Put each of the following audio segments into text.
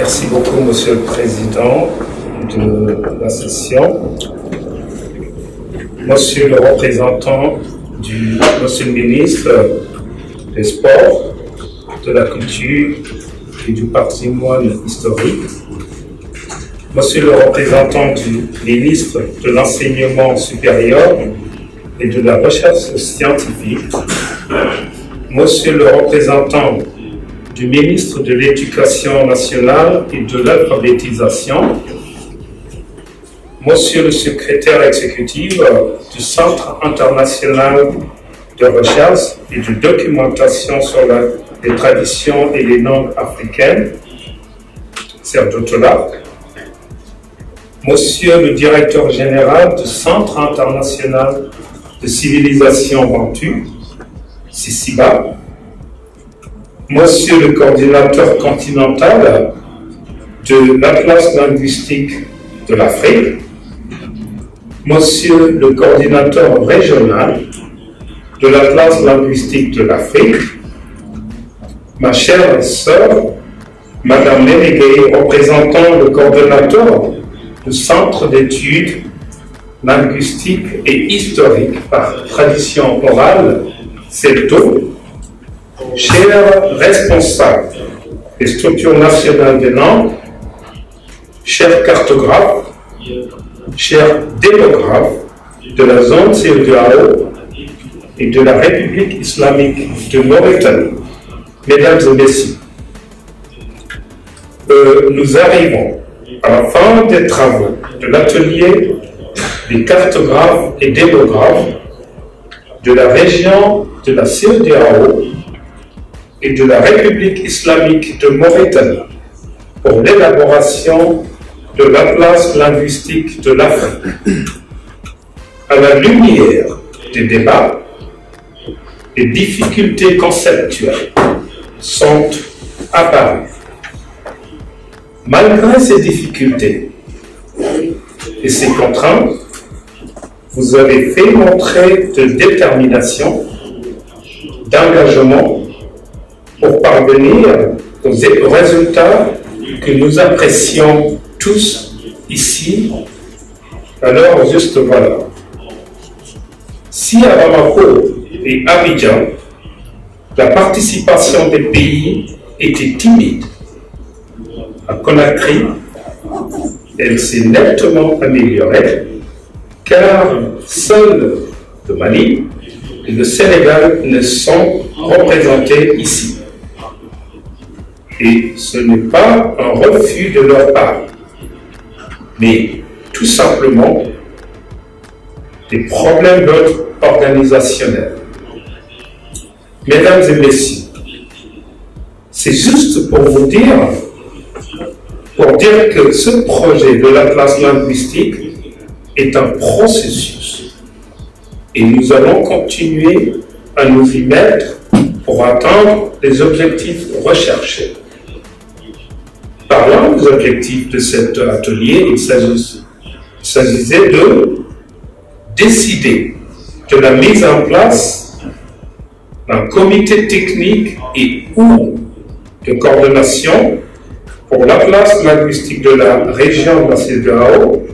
Merci beaucoup, Monsieur le Président de la session. Monsieur le représentant Monsieur le ministre des Sports, de la Culture et du Patrimoine historique, Monsieur le représentant du ministre de l'Enseignement supérieur et de la Recherche scientifique, Monsieur le représentant du ministre de l'Éducation nationale et de l'alphabétisation, Monsieur le secrétaire exécutif du Centre international de recherche et de documentation sur les traditions et les langues africaines, Serge Tola, Monsieur le directeur général du Centre international de civilisation Bantu, Sisiba, Monsieur le coordinateur continental de l'Atlas linguistique de l'Afrique, Monsieur le coordinateur régional de l'Atlas linguistique de l'Afrique, ma chère sœur, Madame Ménégué, représentant le coordonnateur du Centre d'études linguistiques et historiques par tradition orale, CELTO, chers responsables des structures nationales des langues, chers cartographes, chers démographes de la zone CEDEAO et de la République islamique de Mauritanie, mesdames et messieurs, nous arrivons à la fin des travaux de l'atelier des cartographes et démographes de la région de la CEDEAO et de la République islamique de Mauritanie pour l'élaboration de l'Atlas linguistique de l'Afrique. À la lumière des débats, les difficultés conceptuelles sont apparues. Malgré ces difficultés et ces contraintes, vous avez fait montrer de détermination, d'engagement pour parvenir aux résultats que nous apprécions tous ici à leur juste valeur. Si à Bamako et Abidjan, la participation des pays était timide, à Conakry, elle s'est nettement améliorée, car seuls le Mali et le Sénégal ne sont représentés ici. Et ce n'est pas un refus de leur part, mais tout simplement des problèmes d'ordre organisationnel. Mesdames et messieurs, c'est juste pour vous dire, que ce projet de l'Atlas linguistique est un processus et nous allons continuer à nous y mettre pour atteindre les objectifs recherchés. Parlant des objectifs de cet atelier, il s'agissait de décider de la mise en place d'un comité technique et ou de coordination pour l'Atlas linguistique de la région de la CEDEAO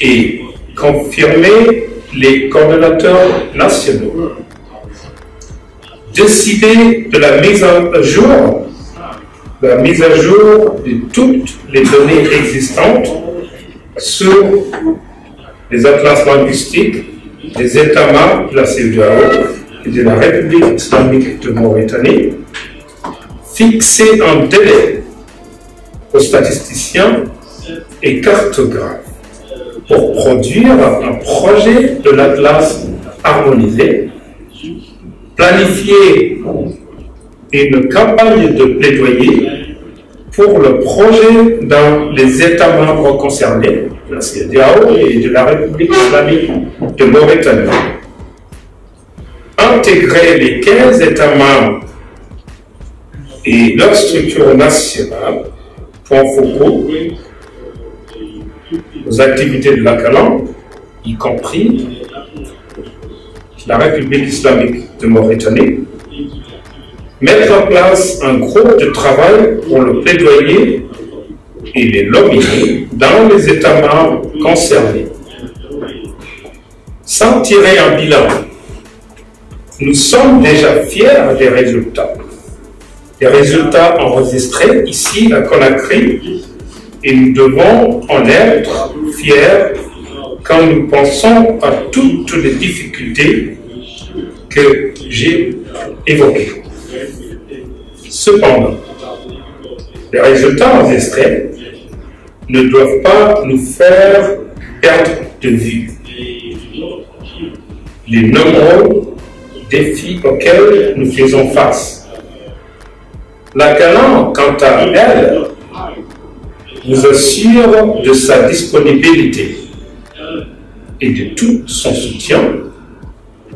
et confirmer les coordonnateurs nationaux. Décider de la mise à jour de toutes les données existantes sur les atlas linguistiques des États membres de la CEDEAO et de la République islamique de Mauritanie, fixer un délai aux statisticiens et cartographes pour produire un projet de l'atlas harmonisé, planifier une campagne de plaidoyer pour le projet dans les États membres concernés, de la CEDEAO et de la République islamique de Mauritanie. Intégrer les 15 États membres et leur structure nationale, point focaux, aux activités de la CALAN, y compris la République islamique de Mauritanie, mettre en place un groupe de travail pour le plaidoyer et les lobbying dans les États membres concernés. Sans tirer un bilan, nous sommes déjà fiers des résultats. Des résultats enregistrés ici à Conakry, et nous devons en être fiers quand nous pensons à toutes les difficultés que j'ai évoquées. Cependant, les résultats enregistrés ne doivent pas nous faire perdre de vue les nombreux défis auxquels nous faisons face. La Calan, quant à elle, nous assure de sa disponibilité et de tout son soutien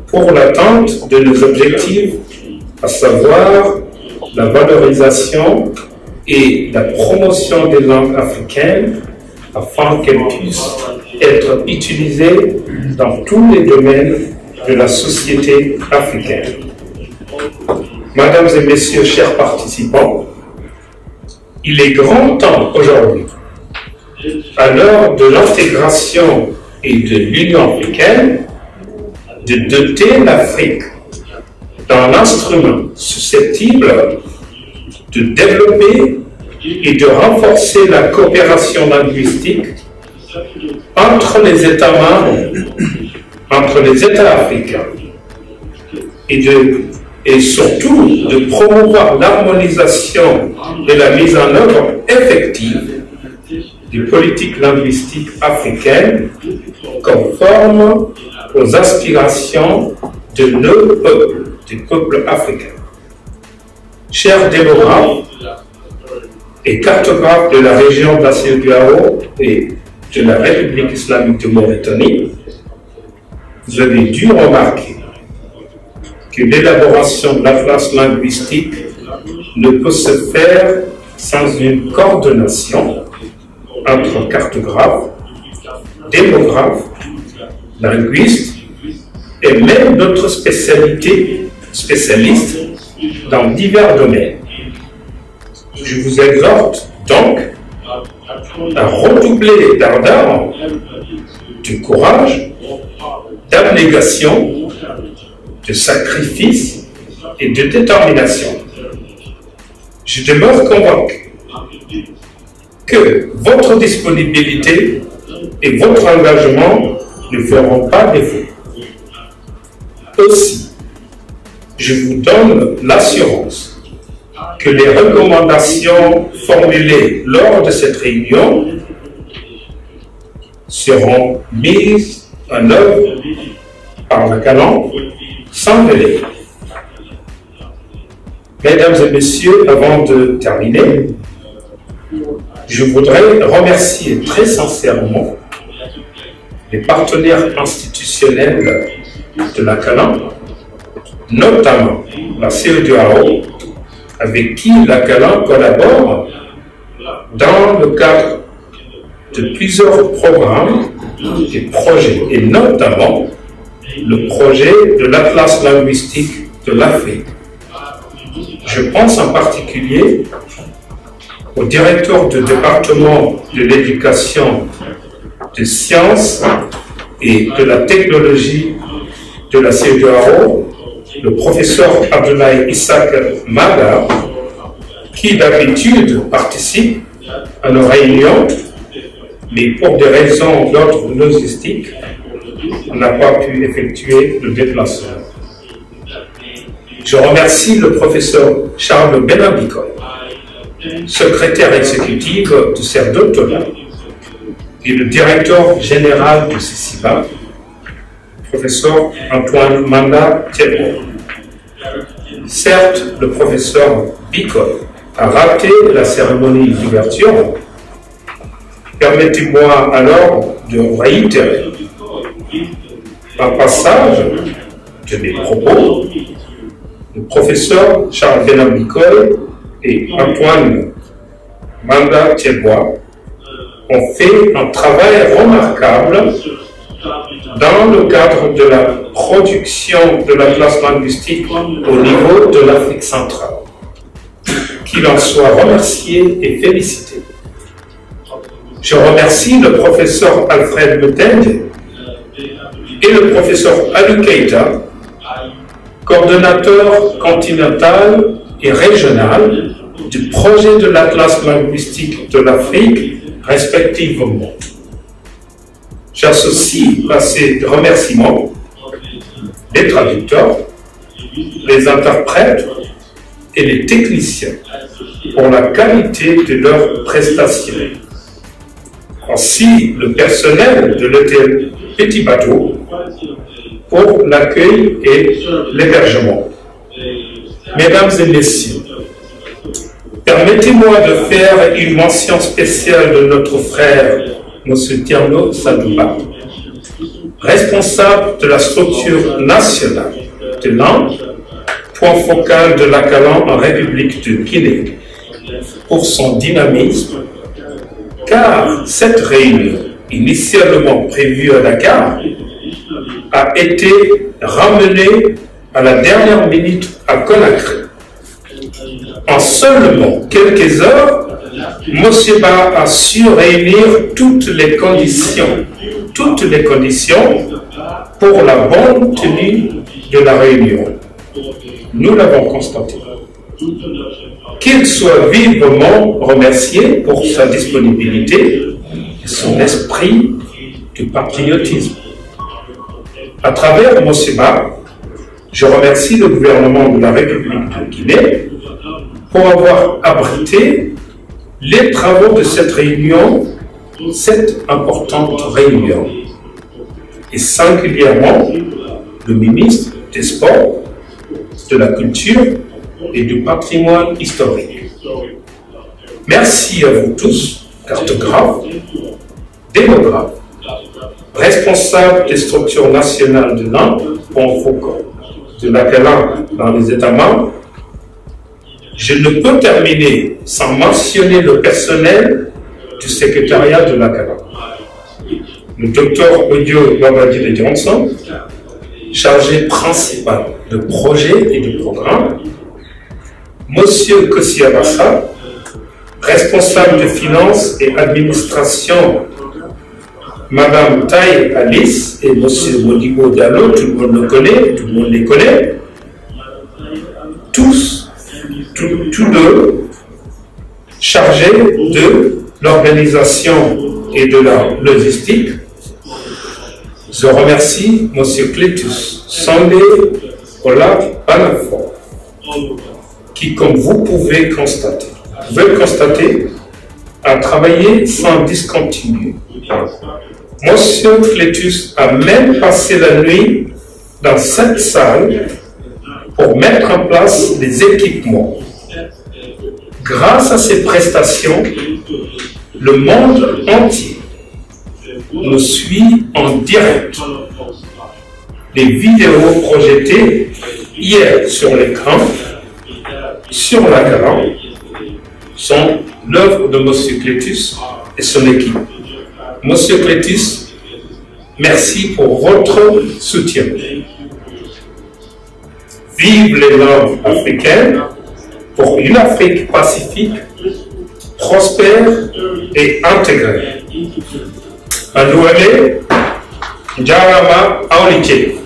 pour l'atteinte de nos objectifs, à savoir la valorisation et la promotion des langues africaines afin qu'elles puissent être utilisées dans tous les domaines de la société africaine. Mesdames et messieurs, chers participants, il est grand temps aujourd'hui, à l'heure de l'intégration et de l'Union africaine, de doter l'Afrique d'un instrument susceptible de développer et de renforcer la coopération linguistique entre les États membres, entre les États africains, et surtout de promouvoir l'harmonisation et la mise en œuvre effective des politiques linguistiques africaines conformes aux aspirations de nos peuples, des peuples africains. Chers démographes et cartographes de la région d'Assel-Gao et de la République islamique de Mauritanie, vous avez dû remarquer que l'élaboration de l'atlas linguistique ne peut se faire sans une coordination entre cartographes, démographes, linguistes et même d'autres spécialistes dans divers domaines. Je vous exhorte donc à redoubler d'ardeur, de courage, d'abnégation, de sacrifice et de détermination. Je demeure convaincu que votre disponibilité et votre engagement ne feront pas défaut. Aussi, je vous donne l'assurance que les recommandations formulées lors de cette réunion seront mises en œuvre par la Calan sans délai. Mesdames et messieurs, avant de terminer, je voudrais remercier très sincèrement les partenaires institutionnels de la Calan, notamment la CEDEAO, avec qui la Calan collabore dans le cadre de plusieurs programmes et projets, et notamment le projet de l'Atlas linguistique de l'Afrique. Je pense en particulier au directeur du département de l'éducation, des sciences et de la technologie de la CEDEAO, le professeur Abdoulaye Isaac Maga, qui d'habitude participe à nos réunions, mais pour des raisons d'ordre logistique, n'a pas pu effectuer le déplacement. Je remercie le professeur Charles Benabikoy, secrétaire exécutif de CERDOTOLA, et le directeur général de CECIBA, professeur Antoine Manda Thiebo. Certes, le professeur Bikoy a raté la cérémonie d'ouverture. Permettez-moi alors de réitérer un passage de mes propos. Le professeur Charles Benabikoy et Antoine Manda Thiebo ont fait un travail remarquable dans le cadre de la production de l'atlas linguistique au niveau de l'Afrique centrale. qu'il en soit remercié et félicité. Je remercie le professeur Alfred Mutende et le professeur Alou Keïta, coordonnateur continental et régional du projet de l'Atlas linguistique de l'Afrique, respectivement. J'associe à ces remerciements les traducteurs, les interprètes et les techniciens pour la qualité de leurs prestations. Ainsi, le personnel de l'hôtel Petit Bateau pour l'accueil et l'hébergement. Mesdames et messieurs, permettez-moi de faire une mention spéciale de notre frère, M. Tierno Sadouba, responsable de la structure nationale de langue, point focal de l'Akalan en République de Guinée, pour son dynamisme, car cette réunion, initialement prévue à Dakar, a été ramenée à la dernière minute à Conakry. En seulement quelques heures, Mosiba a su réunir toutes les conditions pour la bonne tenue de la réunion. Nous l'avons constaté. Qu'il soit vivement remercié pour sa disponibilité et son esprit de patriotisme. À travers Mosiba, je remercie le gouvernement de la République de Guinée pour avoir abrité les travaux de cette réunion, cette importante réunion, et singulièrement le ministre des Sports, de la Culture et du Patrimoine historique. Merci à vous tous, cartographes, démographes, responsables des structures nationales de langue, point focal de l'Akalan dans les États membres. Je ne peux terminer sans mentionner le personnel du secrétariat de l'Akalan. Le docteur Odio Babadile Johnson, chargé principal de projets et de programmes. Monsieur Kossi Abassa, responsable de finances et administration. Madame Taï Alice et Monsieur Modibo Diallo, tout le monde le connaît, tout le monde les connaît. Tous deux chargés de l'organisation et de la logistique. Je remercie M. Clétus Sandé Ola Banafo, qui, comme vous pouvez le constater, a travaillé sans discontinuer. M. Clétus a même passé la nuit dans cette salle pour mettre en place les équipements. Grâce à ces prestations, le monde entier nous suit en direct. Les vidéos projetées hier sur l'écran, sur l'Akalan, sont l'œuvre de M. Clétus et son équipe. M. Clétus, merci pour votre soutien. Vive les langues africaines pour une Afrique pacifique, prospère et intégrée. Andouane, Njarama Aoliké.